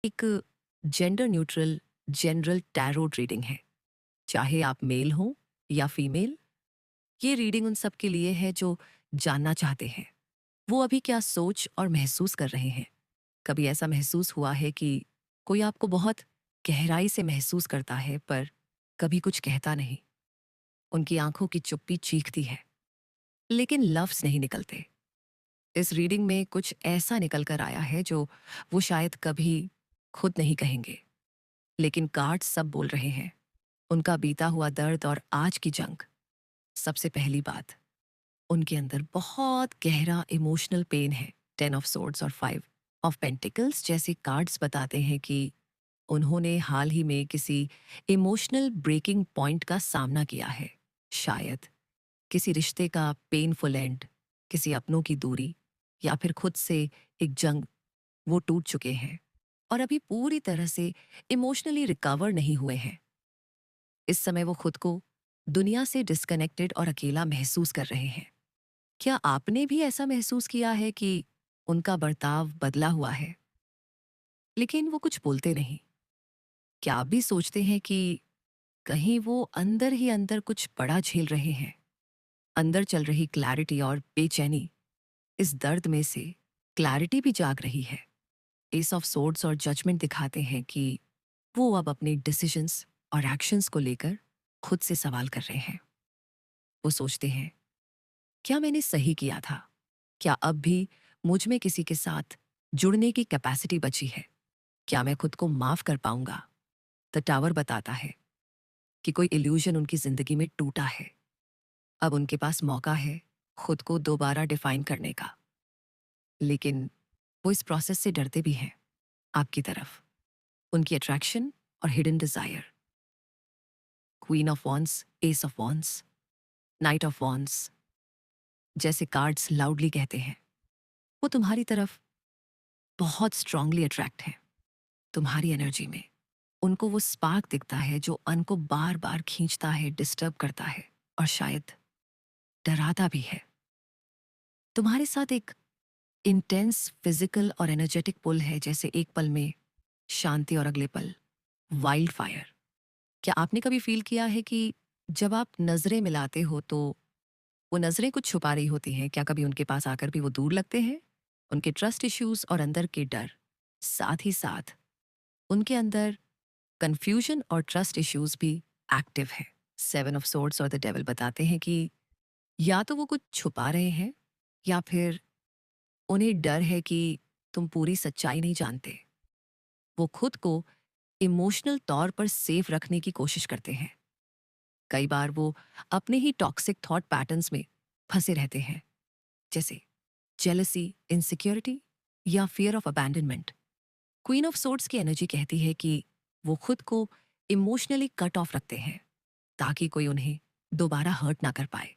एक gender neutral general tarot reading है। चाहे आप मेल हो या फीमेल, ये रीडिंग उन सब के लिए है जो जानना चाहते हैं वो अभी क्या सोच और महसूस कर रहे हैं। कभी ऐसा महसूस हुआ है कि कोई आपको बहुत गहराई से महसूस करता है पर कभी कुछ कहता नहीं। उनकी आंखों की चुप्पी चीखती है लेकिन लफ्ज नहीं निकलते। इस रीडिंग में कुछ ऐसा निकल कर आया है जो वो शायद कभी खुद नहीं कहेंगे, लेकिन कार्ड सब बोल रहे हैं। उनका बीता हुआ दर्द और आज की जंग। सबसे पहली बात, उनके अंदर बहुत गहरा इमोशनल पेन है। 10 ऑफ सोर्ड्स और 5 ऑफ पेंटिकल्स जैसे कार्ड्स बताते हैं कि उन्होंने हाल ही में किसी इमोशनल ब्रेकिंग पॉइंट का सामना किया है। शायद किसी रिश्ते का पेनफुल एंड, किसी अपनों की दूरी, या फिर खुद से एक जंग। वो टूट चुके हैं और अभी पूरी तरह से इमोशनली रिकवर नहीं हुए हैं। इस समय वो खुद को दुनिया से डिस्कनेक्टेड और अकेला महसूस कर रहे हैं। क्या आपने भी ऐसा महसूस किया है कि उनका बर्ताव बदला हुआ है लेकिन वो कुछ बोलते नहीं? क्या आप भी सोचते हैं कि कहीं वो अंदर ही अंदर कुछ बड़ा झेल रहे हैं? अंदर चल रही क्लैरिटी और बेचैनी, इस दर्द में से क्लैरिटी भी जाग रही है। एस ऑफ सोर्ड्स और जजमेंट दिखाते हैं कि वो अब अपने डिसीजंस और एक्शंस को लेकर खुद से सवाल कर रहे हैं। वो सोचते हैं, क्या मैंने सही किया था? क्या अब भी मुझ में किसी के साथ जुड़ने की कैपेसिटी बची है? क्या मैं खुद को माफ कर पाऊंगा? द टावर बताता है कि कोई इल्यूजन उनकी जिंदगी में टूटा है। अब उनके पास मौका है खुद को दोबारा डिफाइन करने का, लेकिन वो इस प्रोसेस से डरते भी हैं। आपकी तरफ उनकी अट्रैक्शन और hidden desire. Queen of wands, ace of wands, knight of wands जैसे कार्ड्स लाउडली कहते हैं, वो तुम्हारी तरफ बहुत स्ट्रांगली अट्रैक्ट है। तुम्हारी एनर्जी में उनको वो स्पार्क दिखता है जो अन को बार बार खींचता है, डिस्टर्ब करता है और शायद डराता भी है। तुम्हारे साथ एक इंटेंस फिजिकल और एनर्जेटिक पुल है, जैसे एक पल में शांति और अगले पल वाइल्ड फायर। क्या आपने कभी फील किया है कि जब आप नजरें मिलाते हो तो वो नजरें कुछ छुपा रही होती हैं? क्या कभी उनके पास आकर भी वो दूर लगते हैं? उनके ट्रस्ट इश्यूज और अंदर के डर, साथ ही साथ उनके अंदर कंफ्यूजन और ट्रस्ट इश्यूज भी एक्टिव है। 7 ऑफ सोर्ड्स और द डेविल बताते हैं कि या तो वो कुछ छुपा रहे हैं या फिर उन्हें डर है कि तुम पूरी सच्चाई नहीं जानते। वो खुद को इमोशनल तौर पर सेफ रखने की कोशिश करते हैं। कई बार वो अपने ही टॉक्सिक थॉट पैटर्न्स में फंसे रहते हैं, जैसे जेलसी, इनसिक्योरिटी या fear of abandonment. Queen of swords की एनर्जी कहती है कि वो खुद को इमोशनली कट ऑफ रखते हैं ताकि कोई उन्हें दोबारा हर्ट ना कर पाए।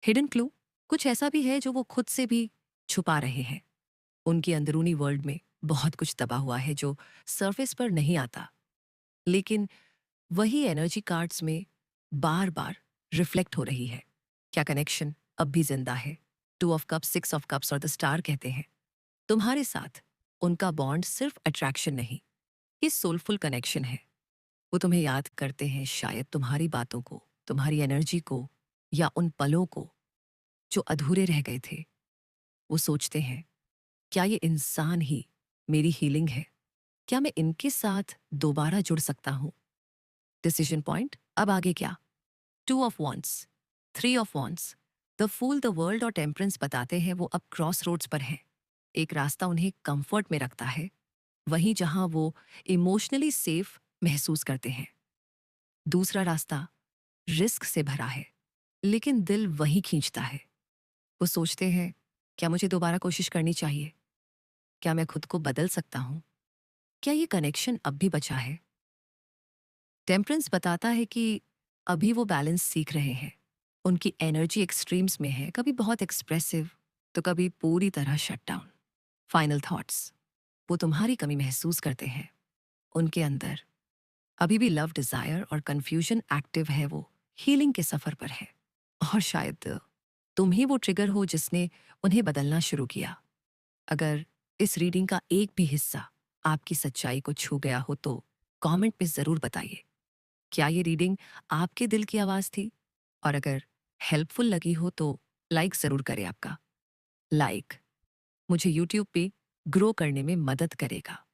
हिडन क्लू कुछ ऐसा भी है जो वो खुद से भी छुपा रहे हैं। उनकी अंदरूनी वर्ल्ड में बहुत कुछ दबा हुआ है जो सरफेस पर नहीं आता, लेकिन वही एनर्जी कार्ड्स में बार बार रिफ्लेक्ट हो रही है। क्या कनेक्शन अब भी जिंदा है? 2 ऑफ कप्स, 6 ऑफ कप्स और द स्टार कहते हैं तुम्हारे साथ उनका बॉन्ड सिर्फ अट्रैक्शन नहीं, ये सोलफुल कनेक्शन है। वो तुम्हें याद करते हैं, शायद तुम्हारी बातों को, तुम्हारी एनर्जी को, या उन पलों को जो अधूरे रह गए थे। वो सोचते हैं, क्या ये इंसान ही मेरी हीलिंग है? क्या मैं इनके साथ दोबारा जुड़ सकता हूँ? डिसीजन पॉइंट, अब आगे क्या? 2 of wands, 3 of wands, the fool, the world और टेम्परेंस बताते हैं वो अब क्रॉस रोड्स पर हैं। एक रास्ता उन्हें कंफर्ट में रखता है, वहीं जहां वो इमोशनली सेफ महसूस करते हैं। दूसरा रास्ता रिस्क से भरा है, लेकिन दिल वहीं खींचता है। वो सोचते हैं, क्या मुझे दोबारा कोशिश करनी चाहिए? क्या मैं खुद को बदल सकता हूँ? क्या ये कनेक्शन अब भी बचा है? टेम्परेंस बताता है कि अभी वो बैलेंस सीख रहे हैं। उनकी एनर्जी एक्सट्रीम्स में है, कभी बहुत एक्सप्रेसिव तो कभी पूरी तरह शट डाउन। फाइनल थॉट्स, वो तुम्हारी कमी महसूस करते हैं। उनके अंदर अभी भी लव, डिजायर और कंफ्यूजन एक्टिव है। वो हीलिंग के सफर पर है और शायद तुम ही वो ट्रिगर हो जिसने उन्हें बदलना शुरू किया। अगर इस रीडिंग का एक भी हिस्सा आपकी सच्चाई को छू गया हो तो कमेंट में ज़रूर बताइए। क्या ये रीडिंग आपके दिल की आवाज़ थी? और अगर हेल्पफुल लगी हो तो लाइक ज़रूर करें आपका। लाइक मुझे यूट्यूब पे ग्रो करने में मदद करेगा।